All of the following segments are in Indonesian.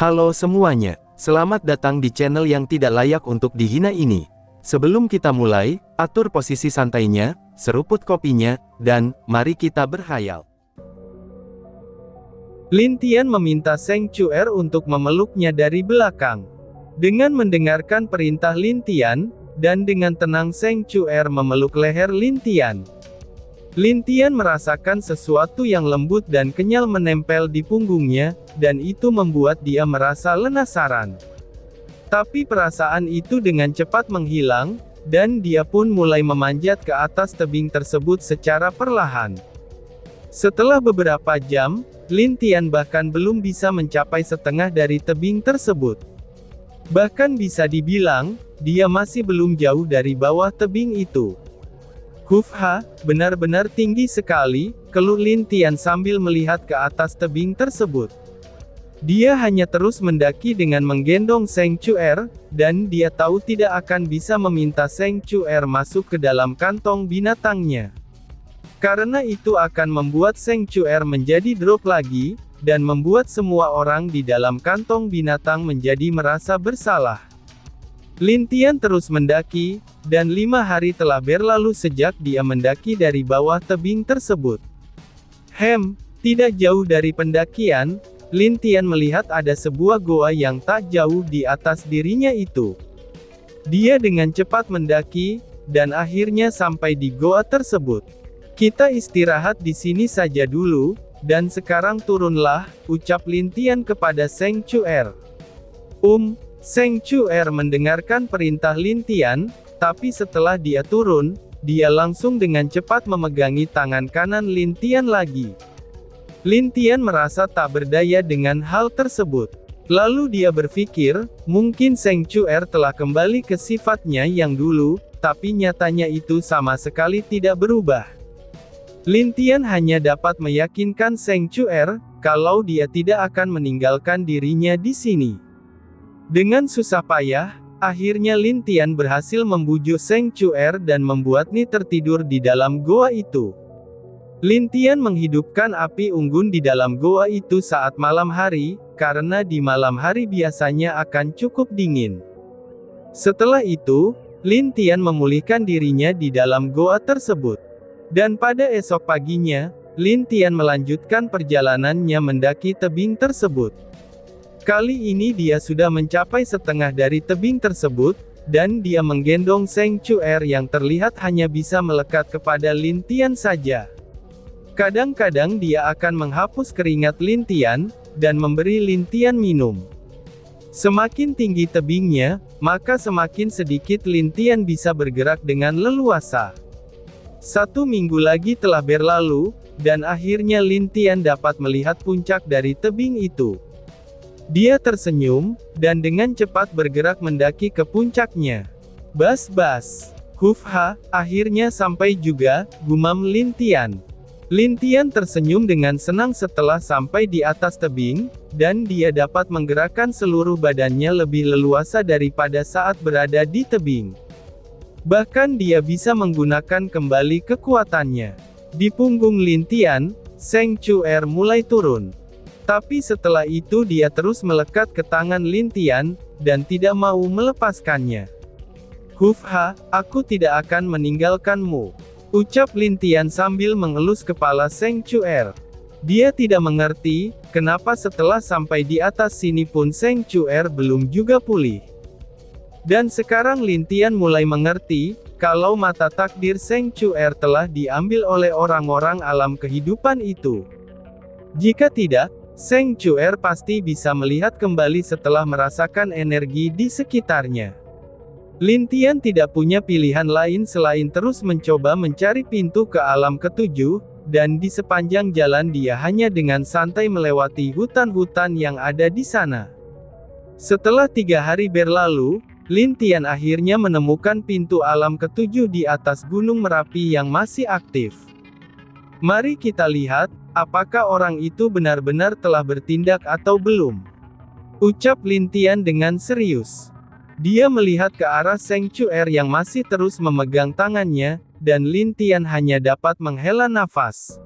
Halo semuanya, selamat datang di channel yang tidak layak untuk dihina ini. Sebelum kita mulai, atur posisi santainya, seruput kopinya, dan mari kita berkhayal. Lin Tian meminta Zheng Chuer untuk memeluknya dari belakang. Dengan mendengarkan perintah Lin Tian, dan dengan tenang Zheng Chuer memeluk leher Lin Tian. Lin Tian merasakan sesuatu yang lembut dan kenyal menempel di punggungnya, dan itu membuat dia merasa penasaran. Tapi perasaan itu dengan cepat menghilang, dan dia pun mulai memanjat ke atas tebing tersebut secara perlahan. Setelah beberapa jam, Lin Tian bahkan belum bisa mencapai setengah dari tebing tersebut. Bahkan bisa dibilang, dia masih belum jauh dari bawah tebing itu. "Hufha, benar-benar tinggi sekali," keluh Lin Tian sambil melihat ke atas tebing tersebut. Dia hanya terus mendaki dengan menggendong Zheng Chuer, dan dia tahu tidak akan bisa meminta Zheng Chuer masuk ke dalam kantong binatangnya. Karena itu akan membuat Zheng Chuer menjadi drop lagi, dan membuat semua orang di dalam kantong binatang menjadi merasa bersalah. Lin Tian terus mendaki, dan 5 hari telah berlalu sejak dia mendaki dari bawah tebing tersebut. Tidak jauh dari pendakian, Lin Tian melihat ada sebuah goa yang tak jauh di atas dirinya itu. Dia dengan cepat mendaki, dan akhirnya sampai di goa tersebut. "Kita istirahat di sini saja dulu, dan sekarang turunlah," ucap Lin Tian kepada Zheng Chuer. Zheng Chuer mendengarkan perintah Lin Tian, tapi setelah dia turun, dia langsung dengan cepat memegangi tangan kanan Lin Tian lagi. Lin Tian merasa tak berdaya dengan hal tersebut. Lalu dia berpikir, mungkin Zheng Chuer telah kembali ke sifatnya yang dulu, tapi nyatanya itu sama sekali tidak berubah. Lin Tian hanya dapat meyakinkan Zheng Chuer, kalau dia tidak akan meninggalkan dirinya di sini. Dengan susah payah, akhirnya Lin Tian berhasil membujuk Zheng Chuer dan membuatnya tertidur di dalam goa itu. Lin Tian menghidupkan api unggun di dalam goa itu saat malam hari, karena di malam hari biasanya akan cukup dingin. Setelah itu, Lin Tian memulihkan dirinya di dalam goa tersebut. Dan pada esok paginya, Lin Tian melanjutkan perjalanannya mendaki tebing tersebut. Kali ini dia sudah mencapai setengah dari tebing tersebut, dan dia menggendong Zheng Chuer yang terlihat hanya bisa melekat kepada Lin Tian saja. Kadang-kadang dia akan menghapus keringat Lin Tian, dan memberi Lin Tian minum. Semakin tinggi tebingnya, maka semakin sedikit Lin Tian bisa bergerak dengan leluasa. 1 minggu lagi telah berlalu, dan akhirnya Lin Tian dapat melihat puncak dari tebing itu. Dia tersenyum, dan dengan cepat bergerak mendaki ke puncaknya. "Bas, Hufha, akhirnya sampai juga," gumam Lin Tian. Lin Tian tersenyum dengan senang setelah sampai di atas tebing, dan dia dapat menggerakkan seluruh badannya lebih leluasa daripada saat berada di tebing. Bahkan dia bisa menggunakan kembali kekuatannya. Di punggung Lin Tian, Zheng Chuer mulai turun. Tapi setelah itu dia terus melekat ke tangan Lin Tian, dan tidak mau melepaskannya. "Hufha, aku tidak akan meninggalkanmu," ucap Lin Tian sambil mengelus kepala Zheng Chuer. Dia tidak mengerti, kenapa setelah sampai di atas sini pun Zheng Chuer belum juga pulih. Dan sekarang Lin Tian mulai mengerti, kalau mata takdir Zheng Chuer telah diambil oleh orang-orang alam kehidupan itu. Jika tidak, Zheng Chuer pasti bisa melihat kembali setelah merasakan energi di sekitarnya. Lin Tian tidak punya pilihan lain selain terus mencoba mencari pintu ke alam ketujuh, dan di sepanjang jalan dia hanya dengan santai melewati hutan-hutan yang ada di sana. Setelah 3 hari berlalu, Lin Tian akhirnya menemukan pintu alam ketujuh di atas Gunung Merapi yang masih aktif. "Mari kita lihat, apakah orang itu benar-benar telah bertindak atau belum," ucap Lin Tian dengan serius. Dia melihat ke arah Zheng Chuer yang masih terus memegang tangannya, dan Lin Tian hanya dapat menghela nafas.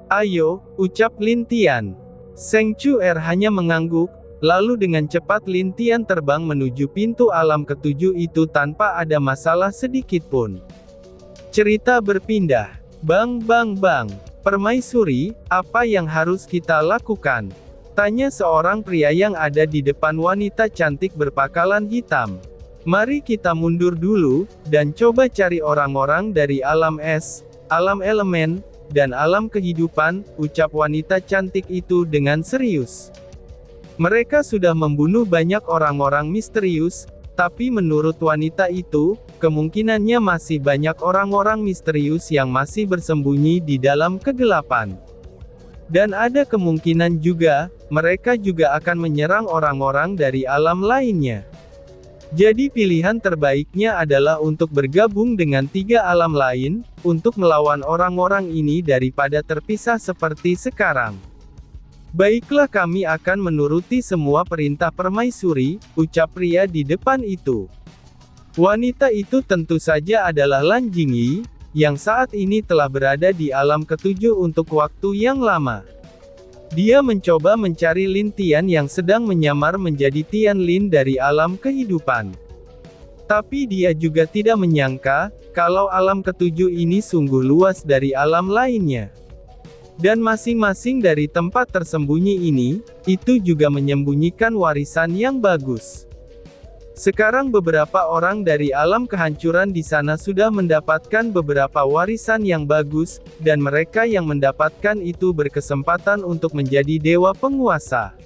"Ayo," ucap Lin Tian. Zheng Chuer hanya mengangguk, Lalu dengan cepat Lin Tian terbang menuju pintu alam ketujuh itu tanpa ada masalah sedikit pun. Cerita berpindah. Bang bang bang. Permaisuri, apa yang harus kita lakukan? Tanya seorang pria yang ada di depan wanita cantik berpakaian hitam. Mari kita mundur dulu, dan coba cari orang-orang dari alam es, alam elemen, dan alam kehidupan, ucap wanita cantik itu dengan serius. Mereka sudah membunuh banyak orang-orang misterius, tapi menurut wanita itu, kemungkinannya masih banyak orang-orang misterius yang masih bersembunyi di dalam kegelapan. Dan ada kemungkinan juga, mereka juga akan menyerang orang-orang dari alam lainnya. Jadi pilihan terbaiknya adalah untuk bergabung dengan 3 alam lain, untuk melawan orang-orang ini daripada terpisah seperti sekarang. Baiklah, kami akan menuruti semua perintah permaisuri, ucap pria di depan itu. Wanita itu tentu saja adalah Lan Jingyi, yang saat ini telah berada di alam ketujuh untuk waktu yang lama. Dia mencoba mencari Lin Tian yang sedang menyamar menjadi Tian Lin dari alam kehidupan. Tapi dia juga tidak menyangka, kalau alam ketujuh ini sungguh luas dari alam lainnya. Dan masing-masing dari tempat tersembunyi ini, itu juga menyembunyikan warisan yang bagus. Sekarang beberapa orang dari alam kehancuran di sana sudah mendapatkan beberapa warisan yang bagus, dan mereka yang mendapatkan itu berkesempatan untuk menjadi dewa penguasa.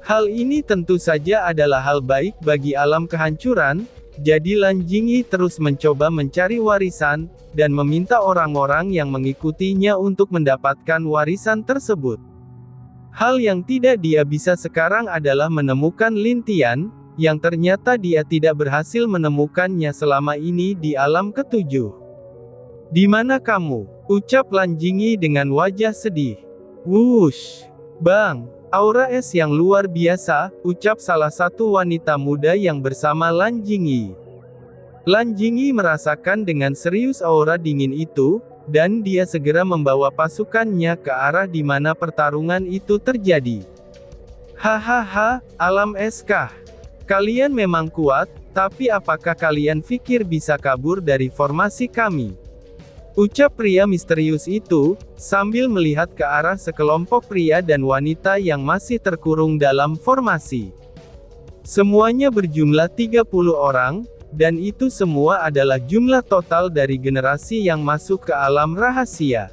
Hal ini tentu saja adalah hal baik bagi alam kehancuran, jadi Lan Jingyi terus mencoba mencari warisan, dan meminta orang-orang yang mengikutinya untuk mendapatkan warisan tersebut. Hal yang tidak dia bisa sekarang adalah menemukan Lin Tian, yang ternyata dia tidak berhasil menemukannya selama ini di alam ketujuh. "Di mana kamu?" ucap Lan Jingyi dengan wajah sedih. "Wush! Bang, aura es yang luar biasa," ucap salah satu wanita muda yang bersama Lan Jingyi. Lan Jingyi merasakan dengan serius aura dingin itu, dan dia segera membawa pasukannya ke arah di mana pertarungan itu terjadi. "Hahaha, alam es kah? Kalian memang kuat, tapi apakah kalian pikir bisa kabur dari formasi kami?" ucap pria misterius itu, sambil melihat ke arah sekelompok pria dan wanita yang masih terkurung dalam formasi. Semuanya berjumlah 30 orang, dan itu semua adalah jumlah total dari generasi yang masuk ke alam rahasia.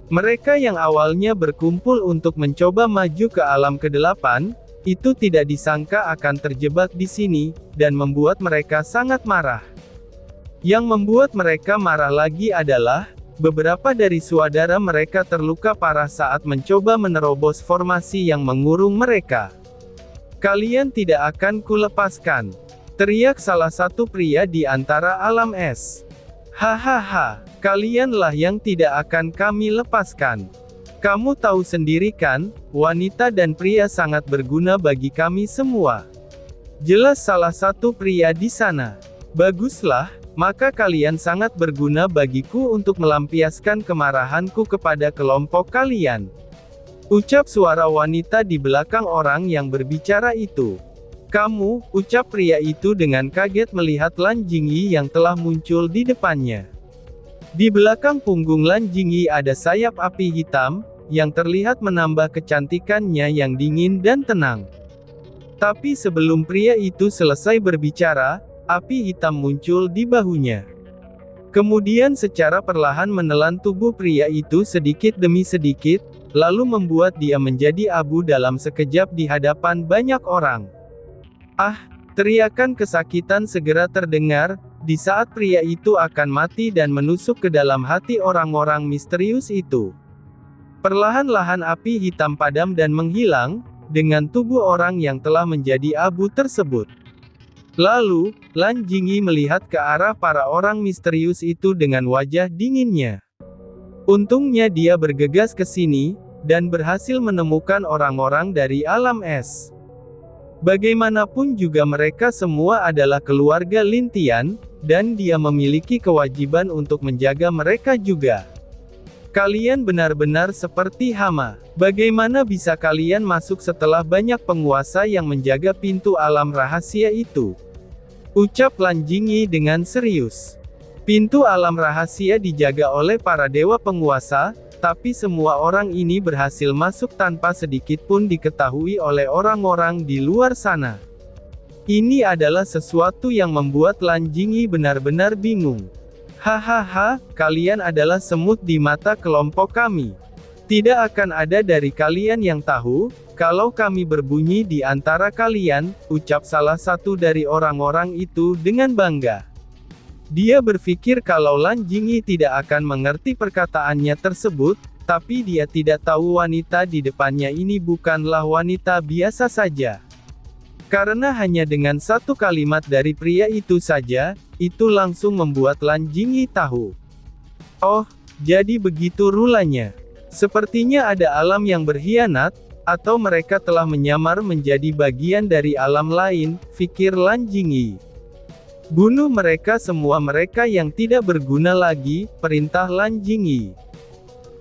Mereka yang awalnya berkumpul untuk mencoba maju ke alam ke-8, itu tidak disangka akan terjebak di sini, dan membuat mereka sangat marah. Yang membuat mereka marah lagi adalah, beberapa dari saudara mereka terluka parah saat mencoba menerobos formasi yang mengurung mereka. "Kalian tidak akan kulepaskan!" teriak salah satu pria di antara alam es. "Hahaha, kalianlah yang tidak akan kami lepaskan. Kamu tahu sendiri kan, wanita dan pria sangat berguna bagi kami semua," jelas salah satu pria di sana. "Baguslah, maka kalian sangat berguna bagiku untuk melampiaskan kemarahanku kepada kelompok kalian," ucap suara wanita di belakang orang yang berbicara itu. "Kamu," ucap pria itu dengan kaget melihat Lan Jingyi yang telah muncul di depannya. Di belakang punggung Lan Jingyi ada sayap api hitam, yang terlihat menambah kecantikannya yang dingin dan tenang. Tapi sebelum pria itu selesai berbicara, api hitam muncul di bahunya. Kemudian secara perlahan menelan tubuh pria itu sedikit demi sedikit, lalu membuat dia menjadi abu dalam sekejap di hadapan banyak orang. "Ah!" teriakan kesakitan segera terdengar, di saat pria itu akan mati dan menusuk ke dalam hati orang-orang misterius itu. Perlahan-lahan api hitam padam dan menghilang, dengan tubuh orang yang telah menjadi abu tersebut. Lalu, Lan Jingyi melihat ke arah para orang misterius itu dengan wajah dinginnya. Untungnya dia bergegas ke sini, dan berhasil menemukan orang-orang dari alam es. Bagaimanapun juga mereka semua adalah keluarga Lin Tian, dan dia memiliki kewajiban untuk menjaga mereka juga. Kalian benar-benar seperti hama. Bagaimana bisa kalian masuk setelah banyak penguasa yang menjaga pintu alam rahasia itu? Ucap Lan Jingyi dengan serius. Pintu alam rahasia dijaga oleh para dewa penguasa, tapi semua orang ini berhasil masuk tanpa sedikit pun diketahui oleh orang-orang di luar sana. Ini adalah sesuatu yang membuat Lan Jingyi benar-benar bingung. Hahaha, kalian adalah semut di mata kelompok kami. Tidak akan ada dari kalian yang tahu, kalau kami berbunyi di antara kalian, ucap salah satu dari orang-orang itu dengan bangga. Dia berpikir kalau Lan Jingyi tidak akan mengerti perkataannya tersebut, tapi dia tidak tahu wanita di depannya ini bukanlah wanita biasa saja. Karena hanya dengan satu kalimat dari pria itu saja, itu langsung membuat Lan Jingyi tahu. Oh, jadi begitu rulanya. Sepertinya ada alam yang berkhianat, atau mereka telah menyamar menjadi bagian dari alam lain, pikir Lan Jingyi. Bunuh mereka semua mereka yang tidak berguna lagi, perintah Lan Jingyi.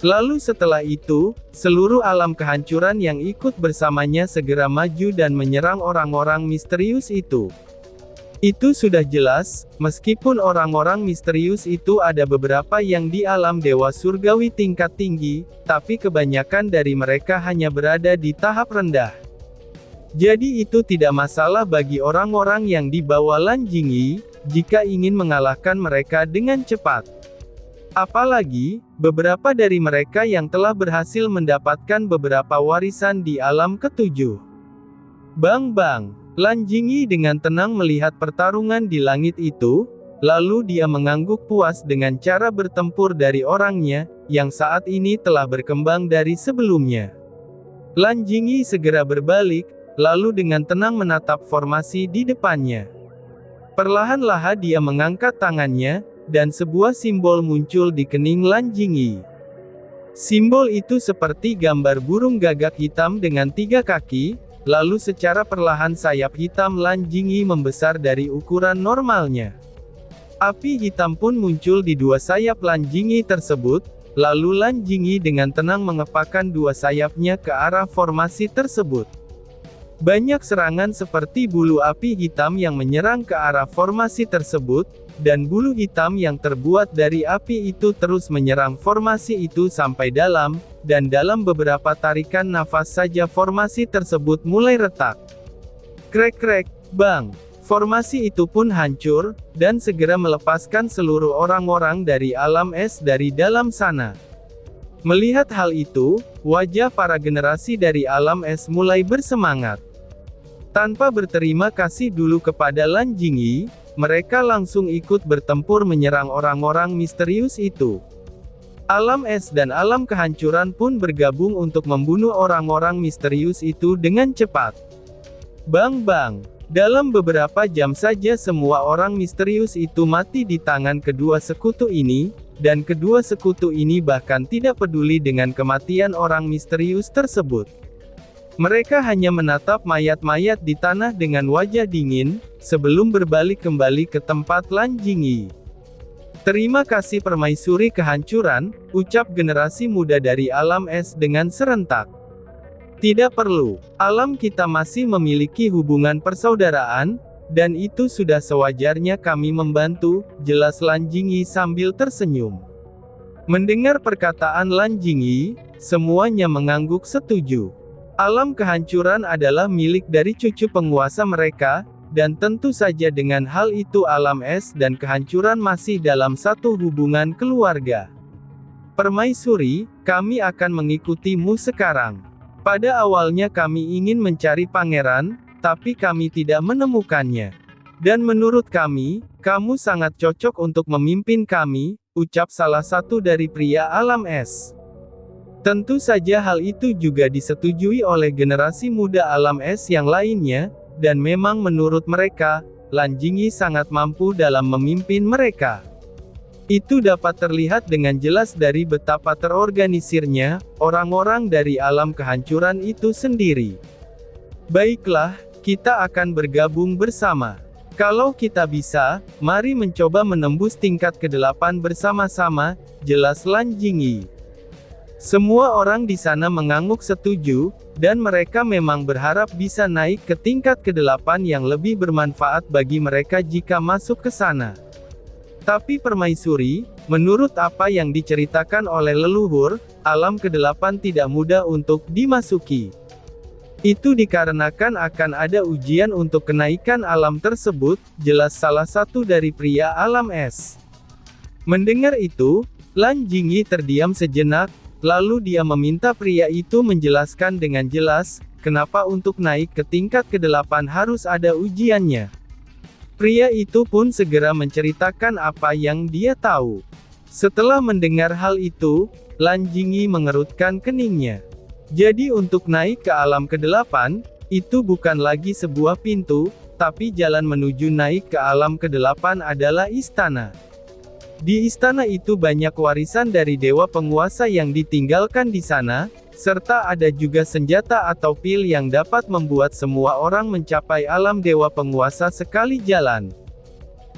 Lalu setelah itu, seluruh alam kehancuran yang ikut bersamanya segera maju dan menyerang orang-orang misterius itu. Itu sudah jelas, meskipun orang-orang misterius itu ada beberapa yang di alam dewa surgawi tingkat tinggi, tapi kebanyakan dari mereka hanya berada di tahap rendah. Jadi itu tidak masalah bagi orang-orang yang dibawa Lan Jingyi, jika ingin mengalahkan mereka dengan cepat. Apalagi, beberapa dari mereka yang telah berhasil mendapatkan beberapa warisan di alam ketujuh. Bang! Lan Jingyi dengan tenang melihat pertarungan di langit itu, lalu dia mengangguk puas dengan cara bertempur dari orangnya, yang saat ini telah berkembang dari sebelumnya. Lan Jingyi segera berbalik, lalu dengan tenang menatap formasi di depannya. Perlahan-lahan dia mengangkat tangannya, dan sebuah simbol muncul di kening Lan Jingyi. Simbol itu seperti gambar burung gagak hitam dengan 3 kaki, lalu secara perlahan sayap hitam Lan Jingyi membesar dari ukuran normalnya. Api hitam pun muncul di 2 sayap Lan Jingyi tersebut, lalu Lan Jingyi dengan tenang mengepakkan 2 sayapnya ke arah formasi tersebut. Banyak serangan seperti bulu api hitam yang menyerang ke arah formasi tersebut, dan bulu hitam yang terbuat dari api itu terus menyerang formasi itu sampai dalam, dan dalam beberapa tarikan nafas saja formasi tersebut mulai retak. Krek, bang! Formasi itu pun hancur, dan segera melepaskan seluruh orang-orang dari alam es dari dalam sana. Melihat hal itu, wajah para generasi dari alam es mulai bersemangat. Tanpa berterima kasih dulu kepada Lan Jingyi, mereka langsung ikut bertempur menyerang orang-orang misterius itu. Alam es dan alam kehancuran pun bergabung untuk membunuh orang-orang misterius itu dengan cepat. Bang! Dalam beberapa jam saja semua orang misterius itu mati di tangan kedua sekutu ini, dan kedua sekutu ini bahkan tidak peduli dengan kematian orang misterius tersebut. Mereka hanya menatap mayat-mayat di tanah dengan wajah dingin, sebelum berbalik kembali ke tempat Lan Jingyi. Terima kasih permaisuri kehancuran, ucap generasi muda dari alam es dengan serentak. Tidak perlu, alam kita masih memiliki hubungan persaudaraan, dan itu sudah sewajarnya kami membantu, jelas Lan Jingyi sambil tersenyum. Mendengar perkataan Lan Jingyi, semuanya mengangguk setuju. Alam kehancuran adalah milik dari cucu penguasa mereka, dan tentu saja dengan hal itu alam es dan kehancuran masih dalam satu hubungan keluarga. Permaisuri, kami akan mengikutimu sekarang. Pada awalnya kami ingin mencari pangeran, tapi kami tidak menemukannya. Dan menurut kami, kamu sangat cocok untuk memimpin kami, ucap salah satu dari pria alam es. Tentu saja hal itu juga disetujui oleh generasi muda alam es yang lainnya, dan memang menurut mereka, Lan Jingyi sangat mampu dalam memimpin mereka. Itu dapat terlihat dengan jelas dari betapa terorganisirnya, orang-orang dari alam kehancuran itu sendiri. Baiklah, kita akan bergabung bersama. Kalau kita bisa, mari mencoba menembus tingkat ke-8 bersama-sama, jelas Lan Jingyi. Semua orang di sana mengangguk setuju, dan mereka memang berharap bisa naik ke tingkat ke-8 yang lebih bermanfaat bagi mereka jika masuk ke sana. Tapi permaisuri, menurut apa yang diceritakan oleh leluhur, alam ke-8 tidak mudah untuk dimasuki. Itu dikarenakan akan ada ujian untuk kenaikan alam tersebut, jelas salah satu dari pria alam es. Mendengar itu, Lan Jingyi terdiam sejenak, lalu dia meminta pria itu menjelaskan dengan jelas, kenapa untuk naik ke tingkat ke-8 harus ada ujiannya. Pria itu pun segera menceritakan apa yang dia tahu. Setelah mendengar hal itu, Lan Jingyi mengerutkan keningnya. Jadi untuk naik ke alam ke-8, itu bukan lagi sebuah pintu, tapi jalan menuju naik ke alam ke-8 adalah istana. Di istana itu banyak warisan dari dewa penguasa yang ditinggalkan di sana, serta ada juga senjata atau pil yang dapat membuat semua orang mencapai alam dewa penguasa sekali jalan.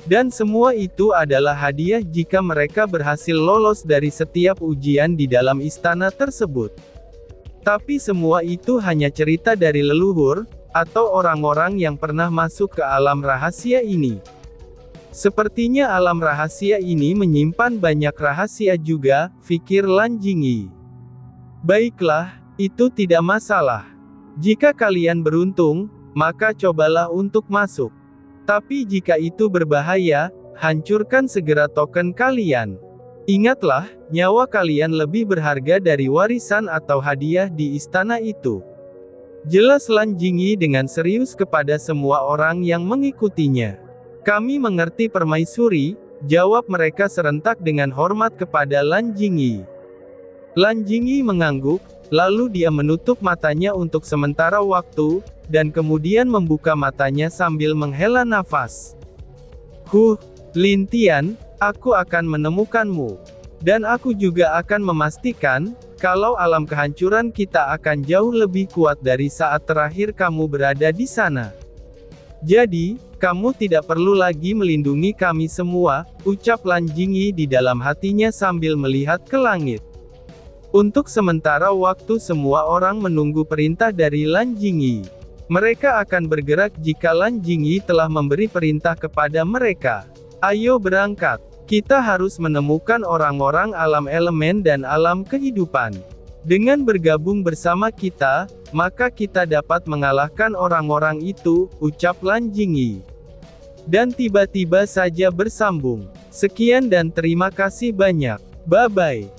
Dan semua itu adalah hadiah jika mereka berhasil lolos dari setiap ujian di dalam istana tersebut. Tapi semua itu hanya cerita dari leluhur, atau orang-orang yang pernah masuk ke alam rahasia ini. Sepertinya alam rahasia ini menyimpan banyak rahasia juga, pikir Lan Jingyi. Baiklah, itu tidak masalah. Jika kalian beruntung, maka cobalah untuk masuk. Tapi jika itu berbahaya, hancurkan segera token kalian. Ingatlah, nyawa kalian lebih berharga dari warisan atau hadiah di istana itu. Jelas Lan Jingyi dengan serius kepada semua orang yang mengikutinya. Kami mengerti permaisuri, jawab mereka serentak dengan hormat kepada Lan Jingyi. Lan Jingyi mengangguk, lalu dia menutup matanya untuk sementara waktu, dan kemudian membuka matanya sambil menghela nafas. Lin Tian, aku akan menemukanmu. Dan aku juga akan memastikan, kalau alam kehancuran kita akan jauh lebih kuat dari saat terakhir kamu berada di sana. Jadi, kamu tidak perlu lagi melindungi kami semua, ucap Lan Jingyi di dalam hatinya sambil melihat ke langit. Untuk sementara waktu semua orang menunggu perintah dari Lan Jingyi. Mereka akan bergerak jika Lan Jingyi telah memberi perintah kepada mereka. Ayo berangkat, kita harus menemukan orang-orang alam elemen dan alam kehidupan. Dengan bergabung bersama kita, maka kita dapat mengalahkan orang-orang itu, ucap Lan Jingyi. Dan tiba-tiba saja bersambung. Sekian dan terima kasih banyak. Bye-bye.